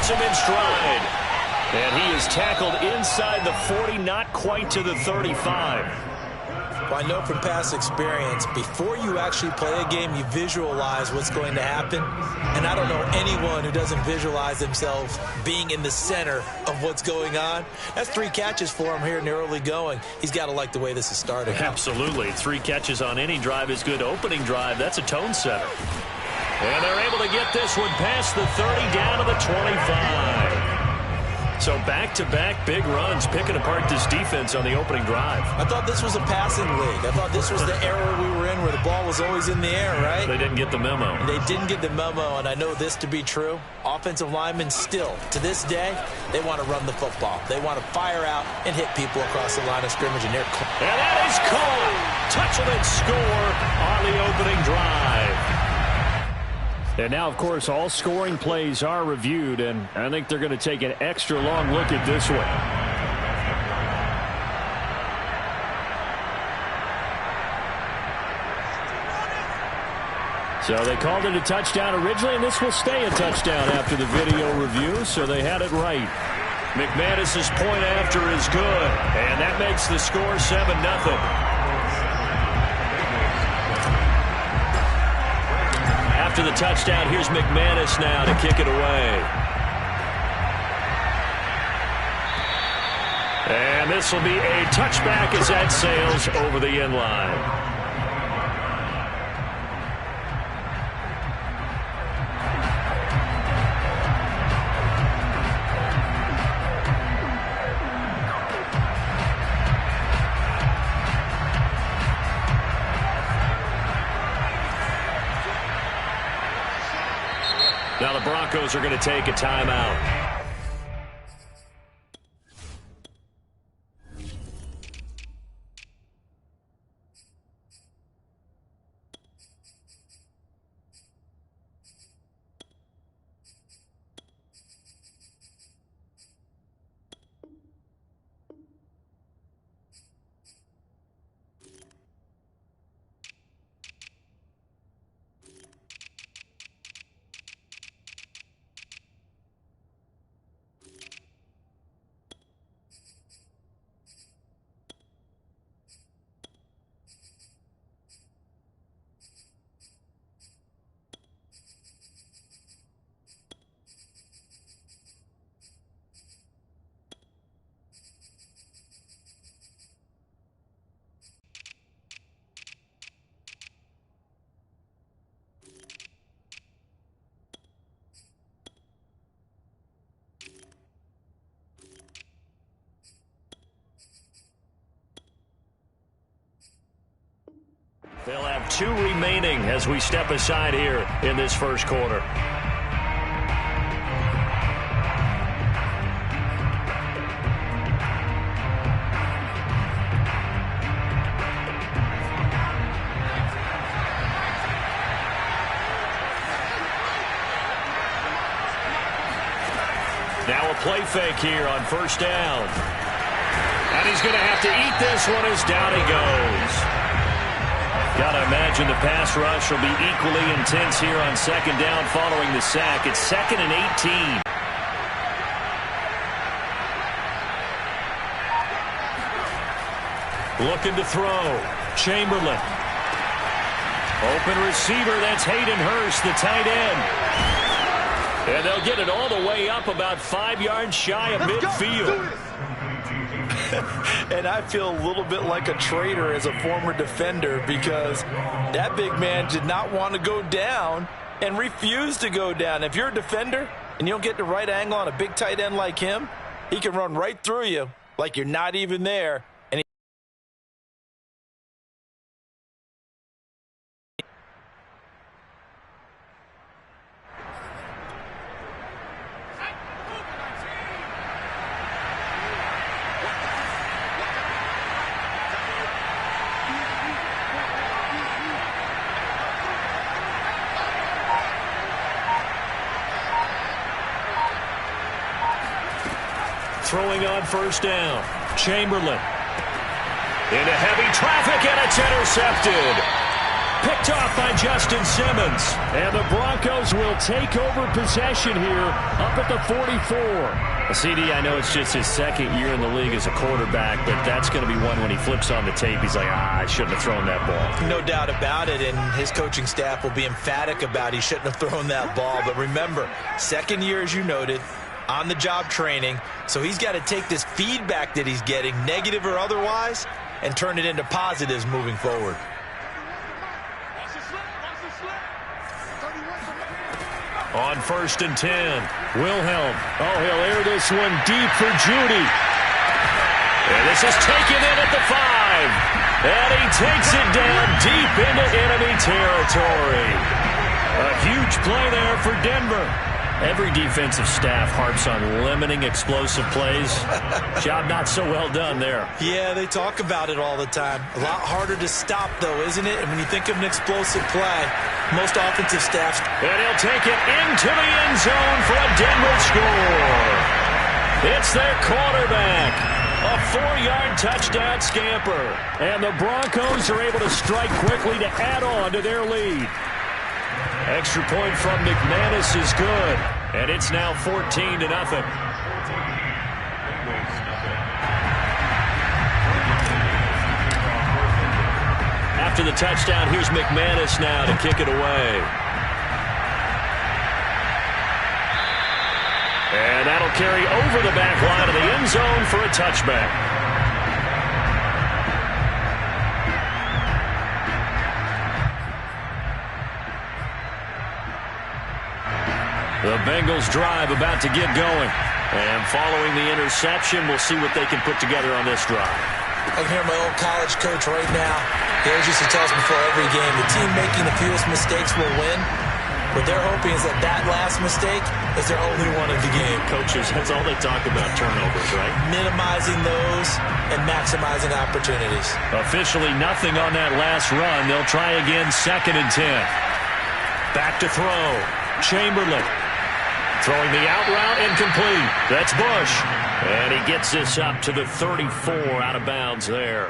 gets him in stride. And he is tackled inside the 40, not quite to the 35. Well, I know from past experience, before you actually play a game, you visualize what's going to happen. And I don't know anyone who doesn't visualize themselves being in the center of what's going on. That's 3 catches for him here in the early going. He's got to like the way this is starting. Absolutely. 3 catches on any drive is good. Opening drive, that's a tone setter. And they're able to get this one past the 30 down to the 25. So back-to-back big runs, picking apart this defense on the opening drive. I thought this was a passing league. I thought this was the era we were in where the ball was always in the air, right? They didn't get the memo. They didn't get the memo, and I know this to be true. Offensive linemen still, to this day, they want to run the football. They want to fire out and hit people across the line of scrimmage, and they're caught. And that is caught. Touch them and score on the opening drive. And now, of course, all scoring plays are reviewed, and I think they're going to take an extra long look at this one. So they called it a touchdown originally, and this will stay a touchdown after the video review, so they had it right. McManus's point after is good, and that makes the score 7-0. After the touchdown, here's McManus now to kick it away. And this will be a touchback as that sails over the end line. Now the Broncos are going to take a timeout. They'll have 2 remaining as we step aside here in this first quarter. Now a play fake here on first down. And he's going to have to eat this one as down he goes. Got to imagine the pass rush will be equally intense here on second down following the sack. It's 2nd and 18. Looking to throw. Chamberlain. Open receiver, that's Hayden Hurst, the tight end. And they'll get it all the way up about 5 yards shy of midfield. And I feel a little bit like a traitor as a former defender because that big man did not want to go down and refused to go down. If you're a defender and you don't get the right angle on a big tight end like him, he can run right through you like you're not even there. Throwing on first down. Chamberlain. Into heavy traffic, and it's intercepted. Picked off by Justin Simmons. And the Broncos will take over possession here up at the 44. CD, I know it's just his second year in the league as a quarterback, but that's going to be one when he flips on the tape. He's like, I shouldn't have thrown that ball. No doubt about it, and his coaching staff will be emphatic about he shouldn't have thrown that ball. But remember, second year, as you noted, on-the-job training, so he's got to take this feedback that he's getting, negative or otherwise, and turn it into positives moving forward. On 1st and 10, Wilhelm. Oh, he'll air this one deep for Judy. And this is taken in at the 5. And he takes it down deep into enemy territory. A huge play there for Denver. Every defensive staff harps on limiting explosive plays. Job not so well done there. Yeah, they talk about it all the time. A lot harder to stop, though, isn't it? And when you think of an explosive play, most offensive staffs. And he'll take it into the end zone for a Denver score. It's their quarterback. A 4-yard touchdown scamper. And the Broncos are able to strike quickly to add on to their lead. Extra point from McManus is good. And it's now 14-0. After the touchdown, here's McManus now to kick it away. And that'll carry over the back line of the end zone for a touchback. The Bengals drive about to get going. And following the interception, we'll see what they can put together on this drive. I can hear my old college coach right now. He always used to tell us before every game, the team making the fewest mistakes will win. What they're hoping is that that last mistake is their only one of the game. Coaches, that's all they talk about, turnovers, right? Minimizing those and maximizing opportunities. Officially nothing on that last run. They'll try again, 2nd and 10. Back to throw. Chamberlain. Throwing the out route, incomplete. That's Bush. And he gets this up to the 34, out of bounds there.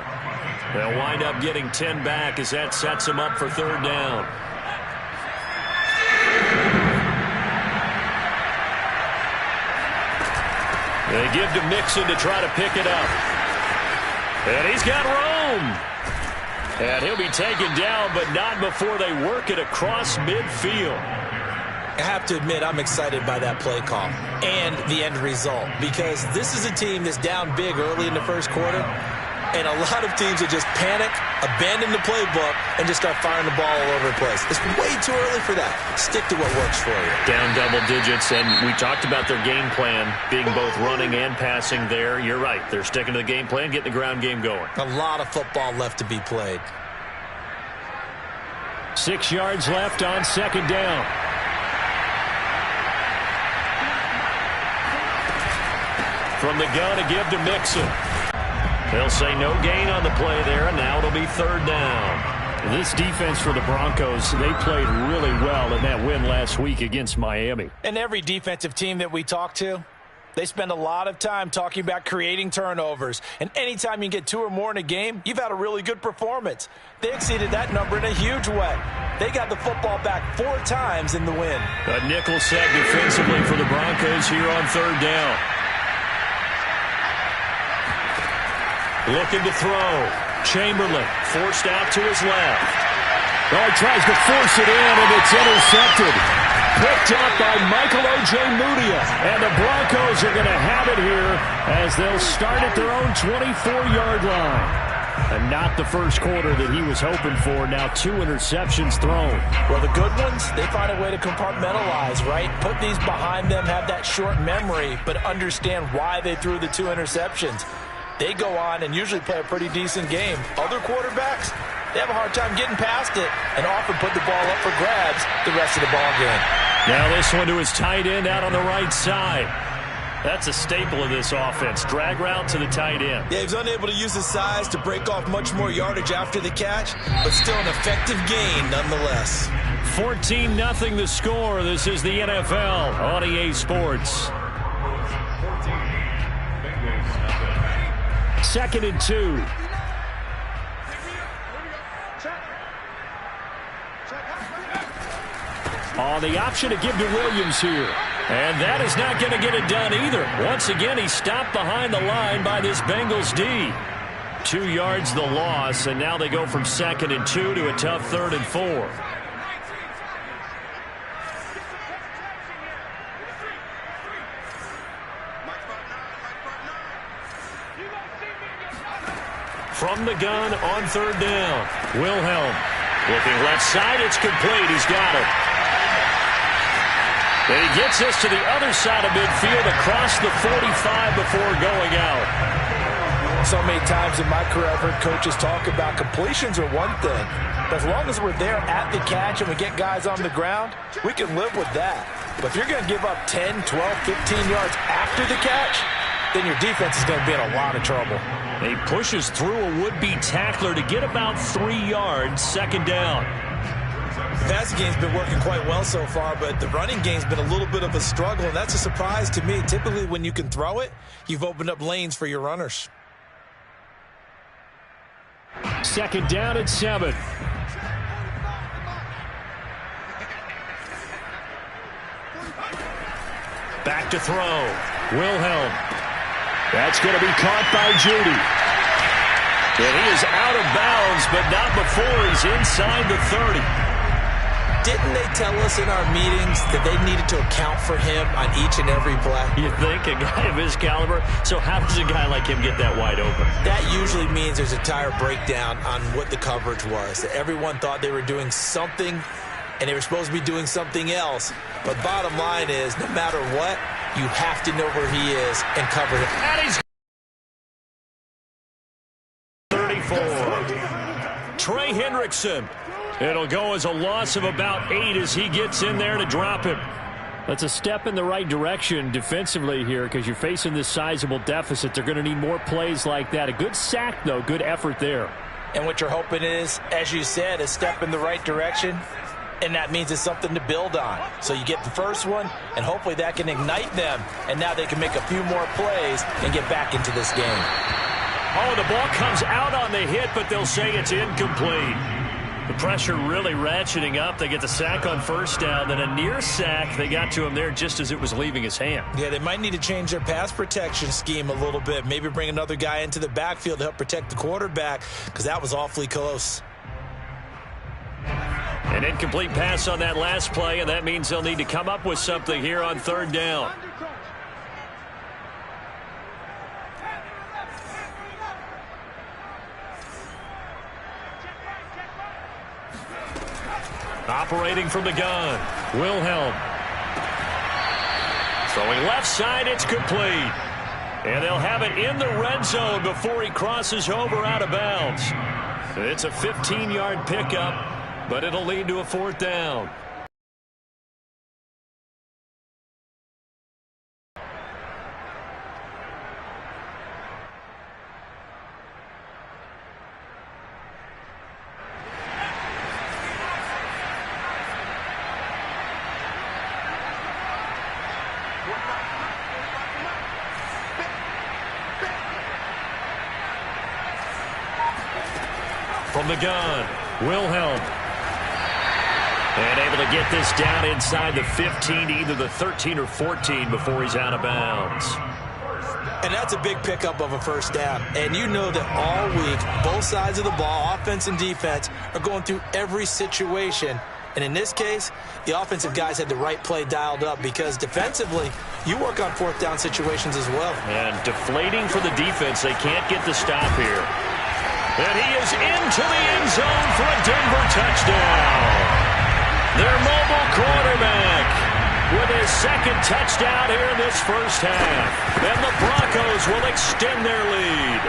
They'll wind up getting 10 back as that sets them up for 3rd down. They give to Mixon to try to pick it up. And he's got room. And he'll be taken down, but not before they work it across midfield. I have to admit, I'm excited by that play call and the end result, because this is a team that's down big early in the first quarter, and a lot of teams will just panic, abandon the playbook, and just start firing the ball all over the place. It's way too early for that. Stick to what works for you. Down double digits, and we talked about their game plan being both running and passing there. You're right. They're sticking to the game plan, getting the ground game going. A lot of football left to be played. 6 yards left on 2nd down. From the gun to give to Mixon. They'll say no gain on the play there, and now it'll be 3rd down. This defense for the Broncos, they played really well in that win last week against Miami. And every defensive team that we talk to, they spend a lot of time talking about creating turnovers. And anytime you get 2 or more in a game, you've had a really good performance. They exceeded that number in a huge way. They got the football back 4 times in the win. A nickel set defensively for the Broncos here on 3rd down. Looking to throw. Chamberlain forced out to his left. Oh, he tries to force it in, and it's intercepted. Picked up by Michael Ojemudia. And the Broncos are going to have it here as they'll start at their own 24-yard line. And not the first quarter that he was hoping for. Now 2 interceptions thrown. Well, the good ones, they find a way to compartmentalize, right? Put these behind them, have that short memory, but understand why they threw the 2 interceptions. They go on and usually play a pretty decent game. Other quarterbacks, they have a hard time getting past it and often put the ball up for grabs the rest of the ball game. Now this one to his tight end out on the right side. That's a staple of this offense. Drag route to the tight end. Yeah, he's unable to use his size to break off much more yardage after the catch, but still an effective gain nonetheless. 14-0 the score. This is the NFL on EA Sports. 2nd and 2. On the option to give to Williams here. And that is not going to get it done either. Once again, he's stopped behind the line by this Bengals D. 2 yards the loss, and now they go from 2nd and 2 to a tough 3rd and 4. From the gun on 3rd down. Wilhelm looking left side. It's complete. He's got it. And he gets us to the other side of midfield across the 45 before going out. So many times in my career I've heard coaches talk about completions are one thing. But as long as we're there at the catch and we get guys on the ground, we can live with that. But if you're going to give up 10, 12, 15 yards after the catch, then your defense is going to be in a lot of trouble. He pushes through a would-be tackler to get about 3 yards, 2nd down. The passing game's been working quite well so far, but the running game's been a little bit of a struggle, and that's a surprise to me. Typically, when you can throw it, you've opened up lanes for your runners. 2nd down at 7. Back to throw. Wilhelm. That's going to be caught by Judy. And he is out of bounds, but not before he's inside the 30. Didn't they tell us in our meetings that they needed to account for him on each and every play? You think? A guy of his caliber? So how does a guy like him get that wide open? That usually means there's a entire breakdown on what the coverage was. That everyone thought they were doing something, and they were supposed to be doing something else. But bottom line is, no matter what, you have to know where he is and cover him. And he's 34. Trey Hendrickson. It'll go as a loss of about 8 as he gets in there to drop him. That's a step in the right direction defensively here because you're facing this sizable deficit. They're going to need more plays like that. A good sack, though. Good effort there. And what you're hoping is, as you said, a step in the right direction. And that means it's something to build on. So you get the first one, and hopefully that can ignite them. And now they can make a few more plays and get back into this game. Oh, the ball comes out on the hit, but they'll say it's incomplete. The pressure really ratcheting up. They get the sack on 1st down, then a near sack. They got to him there just as it was leaving his hand. Yeah, they might need to change their pass protection scheme a little bit. Maybe bring another guy into the backfield to help protect the quarterback because that was awfully close. An incomplete pass on that last play, and that means they'll need to come up with something here on 3rd down. Operating from the gun, Wilhelm. Throwing left side, it's complete. And they'll have it in the red zone before he crosses over out of bounds. It's a 15-yard pickup, but it'll lead to a 4th down. From the gun, Wilhelm. And able to get this down inside the 15 to either the 13 or 14 before he's out of bounds. And that's a big pickup of a 1st down. And you know that all week, both sides of the ball, offense and defense, are going through every situation. And in this case, the offensive guys had the right play dialed up because defensively, you work on 4th down situations as well. And deflating for the defense. They can't get the stop here. And he is into the end zone for a Denver touchdown. Their mobile quarterback with his 2nd touchdown here in this 1st half. And the Broncos will extend their lead.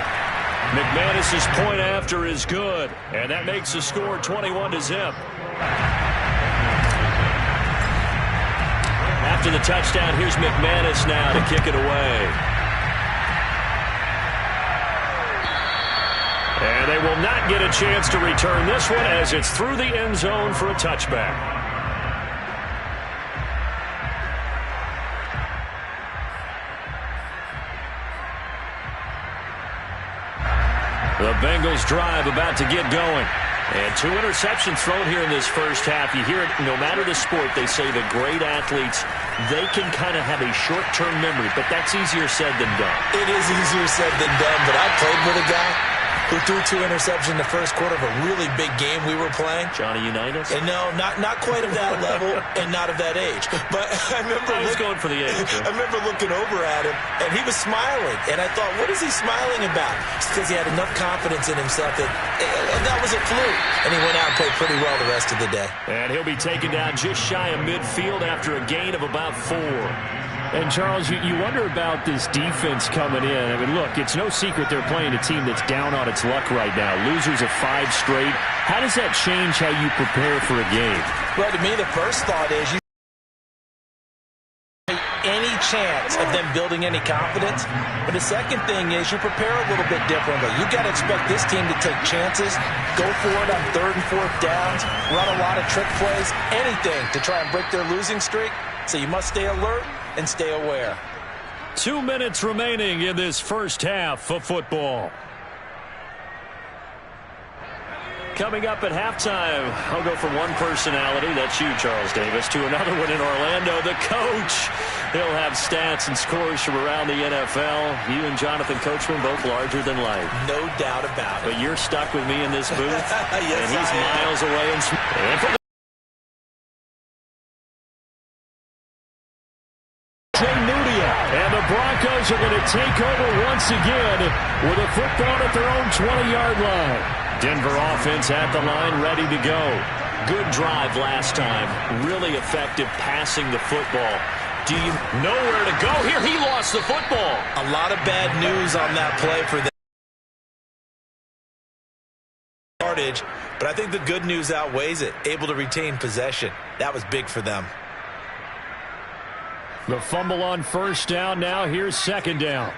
McManus's point after is good. And that makes the score 21-0. After the touchdown, here's McManus now to kick it away. And they will not get a chance to return this one as it's through the end zone for a touchback. The Bengals drive about to get going. And 2 interceptions thrown here in this first half. You hear it, no matter the sport, they say the great athletes, they can kind of have a short-term memory, but that's easier said than done. It is easier said than done, but I played with a guy who threw 2 interceptions in the first quarter of a really big game we were playing. Johnny Unitas? And no, not quite of that level and not of that age. But I remember I was going for the age. I remember looking over at him, and he was smiling. And I thought, what is he smiling about? It's because he had enough confidence in himself that was a fluke. And he went out and played pretty well the rest of the day. And he'll be taken down just shy of midfield after a gain of about 4. And, Charles, you wonder about this defense coming in. I mean, look, it's no secret they're playing a team that's down on its luck right now. Losers of 5 straight. How does that change how you prepare for a game? Well, to me, the first thought is you any chance of them building any confidence. But the second thing is you prepare a little bit differently. You got to expect this team to take chances, go for it on 3rd and 4th downs, run a lot of trick plays, anything to try and break their losing streak. So you must stay alert and stay aware. 2 minutes remaining in this first half of football. Coming up at halftime, I'll go from one personality, that's you, Charles Davis, to another one in Orlando, the coach. He'll have stats and scores from around the NFL. You and Jonathan Coachman both larger than life. No doubt about it. But you're stuck with me in this booth, yes, and he's miles away. And for and the Broncos are going to take over once again with a football at their own 20-yard line. Denver offense at the line, ready to go. Good drive last time. Really effective passing the football. Do you know where to go here? He lost the football. A lot of bad news on that play for them. But I think the good news outweighs it. Able to retain possession. That was big for them. The fumble on first down. Now here's second down.